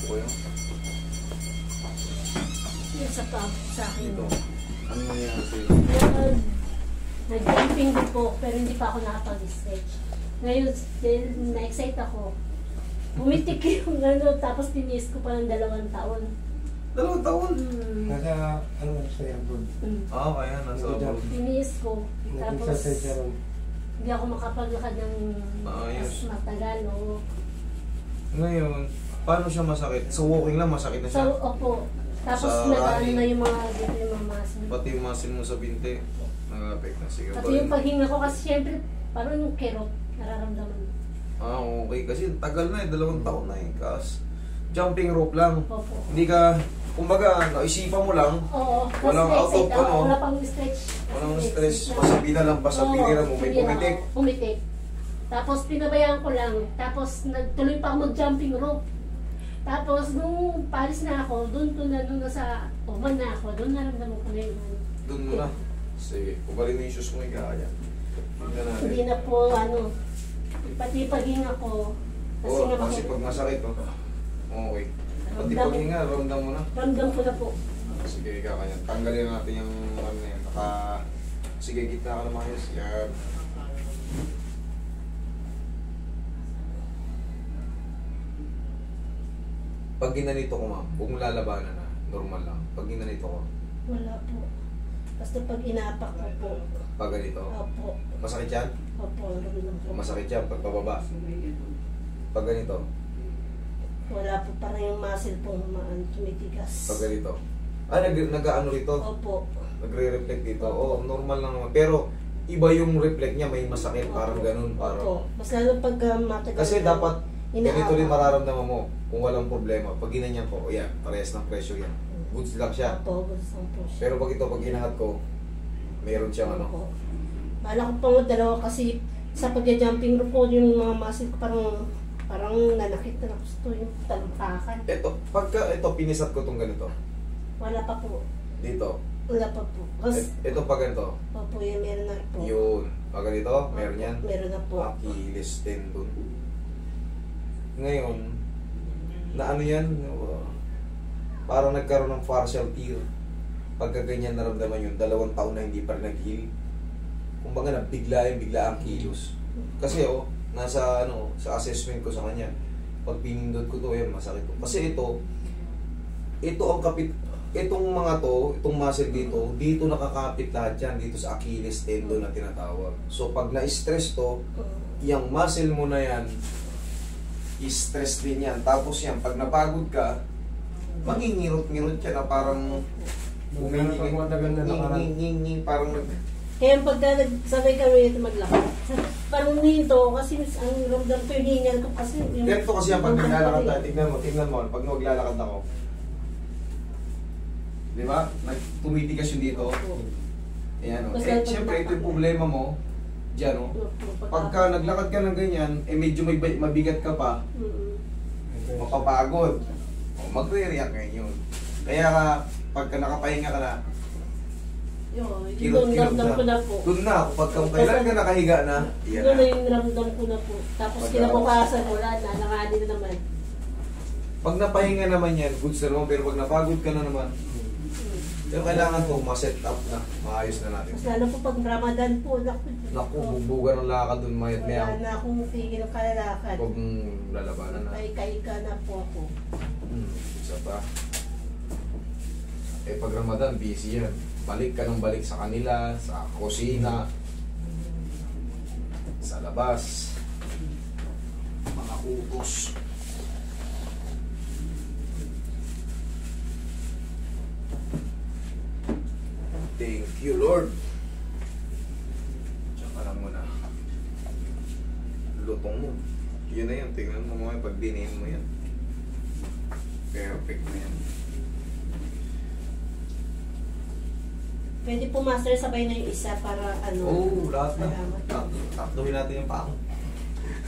ko yun. Yung sa akin. Dito. Ano nangyari sa'yo? Nag-jumping din po, pero hindi pa ako nakapag-stretch. Ngayon, na-excite ako. Bumitik yung ano, tapos tiniis ko pa ng 2 taon. 2 taon? Nasa, ano, sa airport. Ah, kaya nasa abroad. Tiniis ko. Tapos, Nag-exercise ron. hindi ako makapaglakad ng mas matagal. O. Ngayon, paano siya masakit? Sa walking lang masakit na siya? So, opo. Tapos Sa nag-ano running. na yung mga dito yung mga muscle. Pati yung muscle mo sa binte, nag-affect na. Sige, Pati yung paghinga ko kasi syempre, parang yung kerot, nararamdaman. Ah, okay. Kasi tagal na eh, 2 taon na eh. Kas, jumping rope lang. Opo. Hindi ka, kumbaga, naisipan mo lang. Oo. Walang out of Kasi ano. wala pang stretch. Walang stress, masabi na lang, basta pinira mo, may pumitik. Pumitik. Tapos pinabayaan ko lang. Tapos nagtuloy pa ako mag-jumping rope. Tapos nung palis na ako, doon na nasa uman na ako, doon naramdaman ko na yung ano. Doon mo na. Sige, kubalin mo yung shoes mo, ikakaya. Tingnan natin. Hindi na po ano, pati paghinga ko. Kasi Oo, nga kasi ako, pag masakit, oh. Okay. Pati Ramdam. paghinga, ramdam mo na. ramdam ko na po. Sige, ikakaya. Tanggalin natin yung ano na yan. Sige, gitna ka na maayos. Yan. Pag ginanito ko, ma'am, huwag mong lalabanan na. Normal lang. Pag ginanito ko, Wala po. Basta pag inapak ko po. pag ganito, Opo. masakit yan? Opo, ramdam po. Masakit yan pag pababa. Pag ganito, Wala po, parang yung muscle po tumitigas. pag ganito. Ah, nag-ano rito? Opo. Nagre-reflect dito. Oo, normal lang naman. Pero, iba yung reflect niya, may masakit, parang ganun. Opo. Parang. Mas lalo pag matagal. Kasi na dapat, ganito inaapak. rin mararamdaman mo kung walang problema. Pag ginanyan ko, yan, parehas ng pressure yan. Goods lang siya. Opo, gusto po siya. Pero pag ito, pag hinahat ko, meron siyang ano. Opo. Bala ko pang dalawa kasi sa pagja-jumping rope ko, yung mga muscle ko parang nanakit na gusto yung talampakan. Ito, ito, pinisat ko itong ganito. Wala pa po. Dito. Wala pa po. Kasi, Ito pag ganito. opo, yung meron na po. Yun. Pag ganito, meron yan. Meron na po. Achilles tendon. Ngayon, na ano yan, parang nagkaroon ng partial tear. Pagka ganyan naramdaman yun, 2 taon na hindi pa rin nag-heal. Kumbaga na bigla ang kilos. Kasi nasa sa assessment ko sa kanya, pag pinindot ko to, yan, masakit to. Kasi ito ang itong mga to, itong muscle dito nakakapit lahat yan, dito sa Achilles tendon na tinatawag. So pag na-stress to, yung muscle mo na yan, i-stress din yan. Tapos yan, pag napagod ka, mangingirot-ngirot yan na parang Pag matagal na nakaraan. parang Kaya pagka nagsabay kami ito maglakad, parang nito kasi ang ramdam ko yung hingal ko kasi. ganito kasi yan pag naglalakad tayo. Tignan mo, pag naglalakad ako. Di ba? Tumitigas yung dito. Ayan o. Eh, siyempre, ito yung problema mo. Diyan o. Pagka naglakad ka ng ganyan, medyo mabigat ka pa, mapapagod. Magre-react ngayon yun. Kaya pagka nakapahinga ka na, Yung ramdam ko na po. doon na, pagka kailan ka nakahiga na, yan Yun na na. yung ramdam ko na po. Tapos Pagka- kinabukasan, wala na, nakali na naman. Pag napahinga naman yan, good na naman, pero pag napagod ka na naman, pero kailangan po ma-set up na, maayos na natin. Mas lalo po pag Ramadan po, Naku, bugbugan ng lakad doon, mayat wala maya. na akong tigil ng kalalakad. Huwag mong lalabanan na. Kaika na po ako. Isa pa. Eh pag Ramadan, busy yan. Balik ka ng balik sa kanila, sa kusina, sa labas, mga utos. Thank you, Lord. Tsaka lang muna. Lutong mo. Yun na yan. Tingnan mo mga pag dinihin mo yan. Perfect na yan. Pwede po master sabay na yung isa para ano. Oo, lahat na. Salamat. Taktuhin natin yung pako.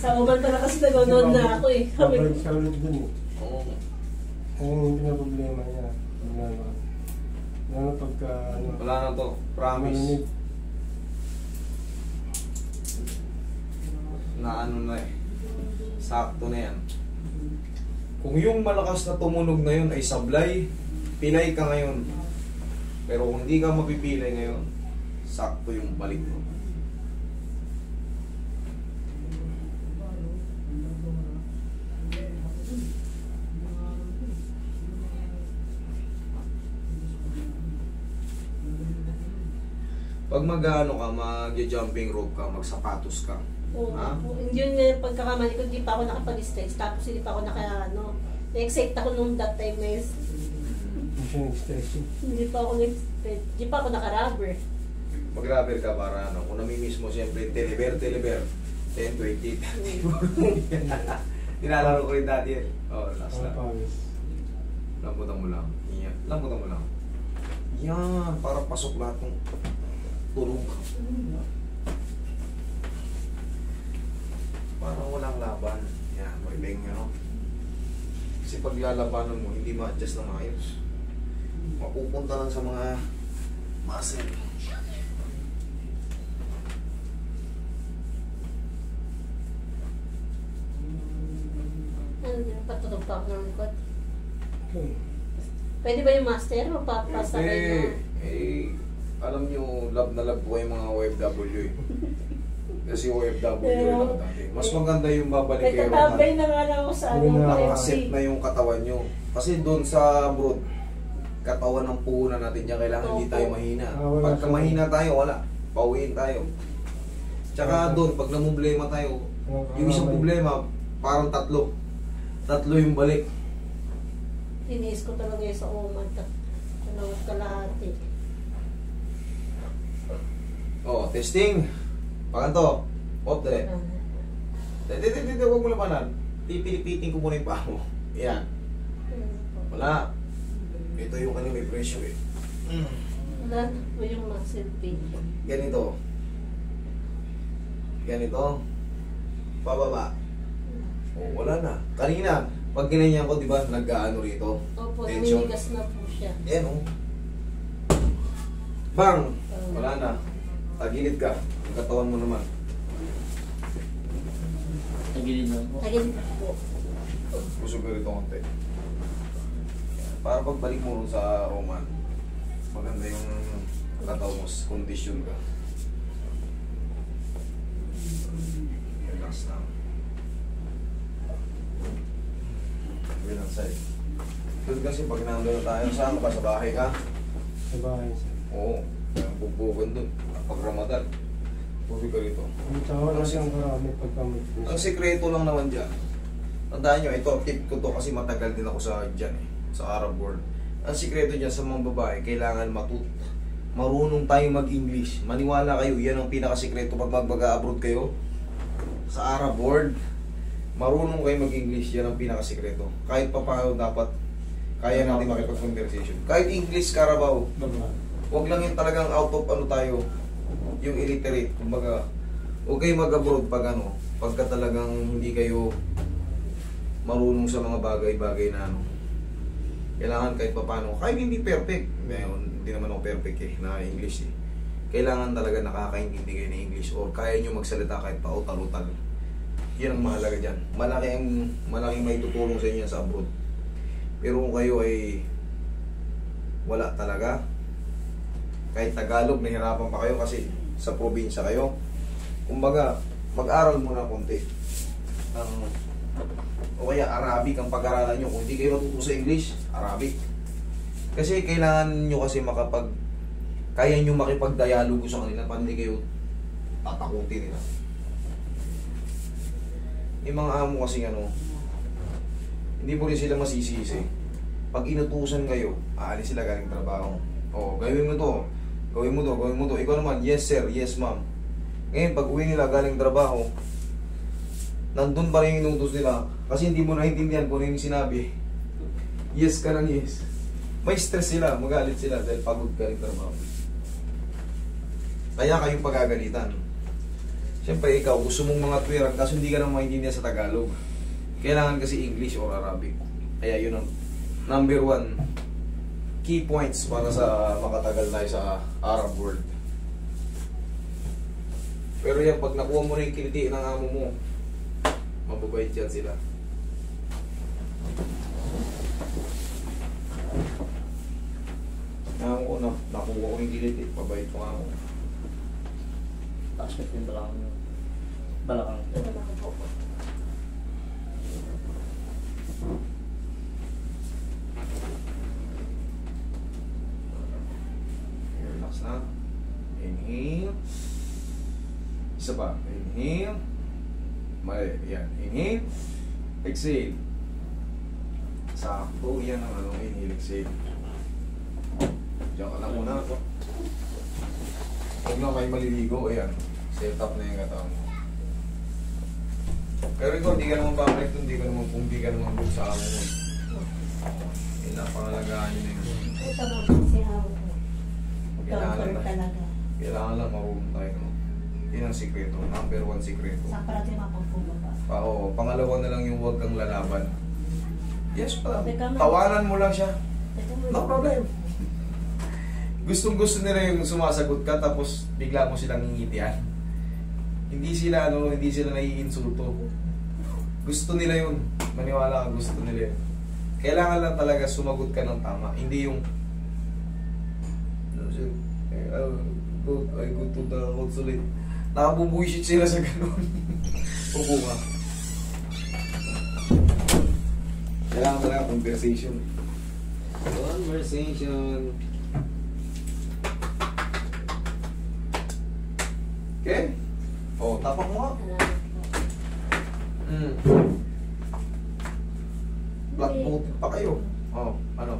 Sa uban pala kasi nanonood na ako eh. Babalik sa ulit dun eh. Oo. Ayun yung pinaproblema niya. Lalo pagka Wala na to. Promise. malamig. Na ano na eh. Sakto na yan. Kung yung malakas na tumunog na yun ay sablay, pilay ka ngayon. Pero kung hindi ka mapipilay ngayon, sakto yung balik mo. Pag mag-ano ka, mag-jumping rope ka, magsapatos ka. Oo. Ha? Yun nga yung pagkakamali ko, hindi pa ako nakapag-stretch. Tapos hindi pa ako na-excite ako nung that time na yun. Hindi siya nag-stretching. Hindi pa ako nag-stretch. Hindi pa ako naka-rubber. Mag-rubber ka para ano, kung namimiss mo siyempre, telever, 10, 20, 30. Nilalaro ko rin dati yan. Oh, last lang. Pawis. Lambutan mo lang. Yan. Lambutan mo lang. Yan, para pasok lahat ng tulog. Parang walang laban. Yan, maibig nyo, no? Kasi pag lalabanan mo, hindi ma-adjust na maayos. Mapupunta lang sa mga muscle. Patutog pa ako ng likod. Okay. Pwede ba yung master o papasakay na? Alam nyo, love na love ko yung mga OFW eh. Kasi OFW lang dati. Mas maganda yung babalik kayo. Nagtatabay na nga lang ako sa Nakakasit na yung katawan nyo. Kasi doon sa abroad, katawan ng puhunan natin dyan, kailangan hindi tayo mahina. Pagka mahina tayo, wala. Pauwiin tayo. Tsaka doon, pag namumblema tayo, yung isang problema, parang tatlo. Tatlo yung balik. Tiniis ko talaga yung sa umad. Talawat kalahati. Oh, testing. Pakanto. Off, dali. Dali, huwag mo labanan. Pipilipitin ko muna yung paa mo. Yan. Wala. Ito yung ano may pressure eh. Wala po yung muscle pain. Ganito. Ganito. Pababa. Oh, wala na. Kanina, pag ginanyan ko, di ba, nag-ano rito? Opo, Tension. naninigas na po siya. Yan, oh. Bang! Wala na. Tagilid ka. Ang katawan mo naman. Tagilid lang po. Tagilid po. Busog ka rito konti. Para pagbalik mo rin sa Roman, maganda yung katawan mo, condition ka. Relax lang. Bilang side. Doon kasi pag nandun na tayo, saan ka? Sa bahay ka? Sa bahay sir. Oo. Ang bugbugan doon. Pag Ramadan, bubi ka rito. Ang tao na siyang karami pagkamit. Ang sikreto lang naman dyan. Tandaan nyo, ito, tip ko to kasi matagal din ako sa dyan eh. Sa Arab world. Ang sikreto dyan sa mga babae, kailangan marunong tayo mag-English. Maniwala kayo, yan ang pinakasikreto pag mag-abroad kayo. Sa Arab world, marunong kayo mag-English, yan ang pinakasikreto. Kahit pa paano dapat, kaya natin makipag-conversation. Kahit English, Carabao. Huwag lang yung talagang out of ano tayo, yung illiterate. Kumbaga, huwag kayo mag-abroad pag ano, pagka talagang hindi kayo marunong sa mga bagay-bagay na ano. Kailangan kahit pa paano, kahit hindi perfect. Ngayon, hindi naman ako perfect eh, na English eh. Kailangan talaga nakakaintindi kayo ng English or kaya nyo magsalita kahit pa utal-utal. Yan ang mahalaga dyan. Malaking may tutulong sa inyo sa abroad. Pero kung kayo ay wala talaga, kahit Tagalog, nahirapan pa kayo kasi sa probinsya kayo. Kumbaga, mag-aral muna konti. O kaya Arabic ang pag-aralan nyo. Kung hindi kayo matuto sa English, Arabic. Kasi kailangan nyo kasi kaya nyo makipag-dialogo sa kanila para hindi kayo tatakutin nila. Yung mga amo kasi hindi mo rin sila masisisi. Pag inutusan kayo, aalis sila galing trabaho. O, gawin mo to. Gawin mo to, gawin mo to. Ikaw naman, yes sir, yes ma'am. Ngayon, pag uwi nila galing trabaho, nandun pa rin yung inutos nila. Kasi hindi mo naintindihan kung ano yung sinabi. Yes ka ng yes. May stress sila, magalit sila dahil pagod galing trabaho. Kaya kayong pagagalitan. Siyempre ikaw, gusto mong mga tuwiran kasi hindi ka naman maintindihan sa Tagalog. Kailangan kasi English or Arabic. Kaya yun ang number 1 key points para sa makatagal tayo sa Arab world. Pero yan, pag nakuha mo na yung kiliti ng amo mo, mababait yan sila. pilit eh. Pabait ko nga ako. Taas yung balakang. Balakang. Wala ko po. Relax na. Inhale. Isa pa. Inhale. Mali. Yan. Inhale. Exhale. Sakto. Yan ang ano. Inhale. Exhale. Diyan ka lang muna. Huwag na kayo maliligo. Ayan. Set up na yung katawan mo. Pero ikaw, hindi ka naman babalik doon. Hindi ka naman good sa amo mo. Yun lang pangalagaan nyo na yun. Ito mo po si Hao. Kailangan Doctor lang. talaga. Kailangan lang marunong tayo. No? Yun ang sikreto. Number 1 sikreto. Sa parating mapagpulo pa. Oo, pangalawa na lang yung huwag kang lalaban. Yes pa. Teka, ma'am. Tawanan mo lang siya. Ito mo. No problem. Gustong-gusto nila yung sumasagot ka tapos bigla mo silang ngingitian. Hindi sila naiinsulto. Gusto nila yun. Maniwala ka, gusto nila yun. Kailangan lang talaga sumagot ka ng tama. Hindi yung I go to the consulate. Nakabubuisit sila sa ganun. Upo nga. Kailangan talaga conversation. Conversation. Okay? Oh, tapak mo nga. Black coated pa kayo. Oh, ano?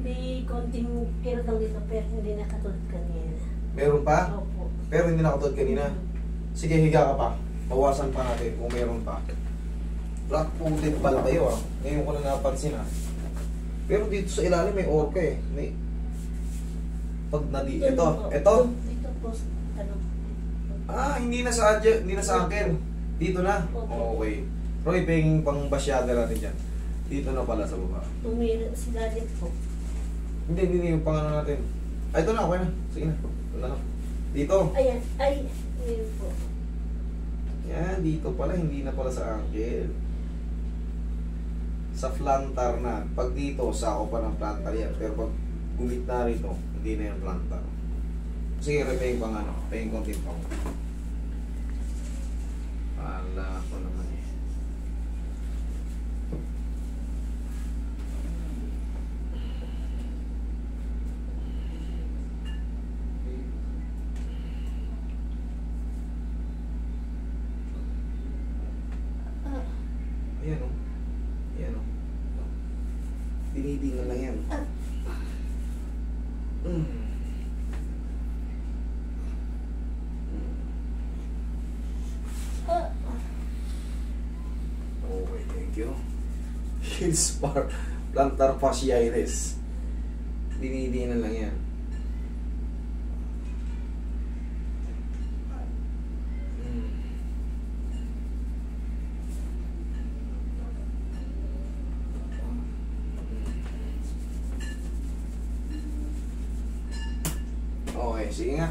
May konting kirotong dito pero hindi nakatulad kanina. Meron pa? Opo. Pero hindi nakatulad kanina. Sige, higa ka pa. Bawasan pa natin kung meron pa. Black coated pala kayo ah. Ngayon ko na napansin ah. Pero dito sa ilalim may orca eh. May... Pag nadi... Ito. Dito po. Ano? Ah, hindi na sa akin. Dito na. Okay. Roy, penging pang basyada natin dyan. Dito na pala sa baba. Tumira sila din po. Hindi yung pangano natin. Ay, ito na, okay na. Sige na. Ito na lang. Dito. Ayan, ay, yun po. Yan, dito pala. Hindi na pala sa ankle. Sa plantar na. Pag dito, sako pa ng plantar yan. Pero pag gumit na rito, hindi na yung plantar. Sige, repaying pang ano. Paying konting pang. Pala ko naman eh. Ayan o. Ayan o. Dinidingan lang yan. Okay, thank you. Heels plantar fasciitis. Dinidingan lang yan. Okay, sige nga.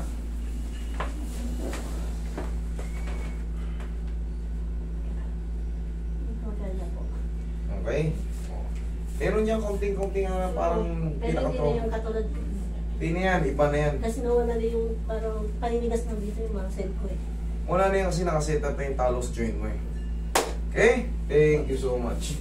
Okay? Meron niya konting-konting parang pero hindi na yung katulad ko. Hindi na yan, iba na yan. Kasi nawala na yung parang paninigas na dito yung mga cell ko eh. Wala na yan kasi nakaset up na yung talos joint mo eh. Okay? Thank you so much.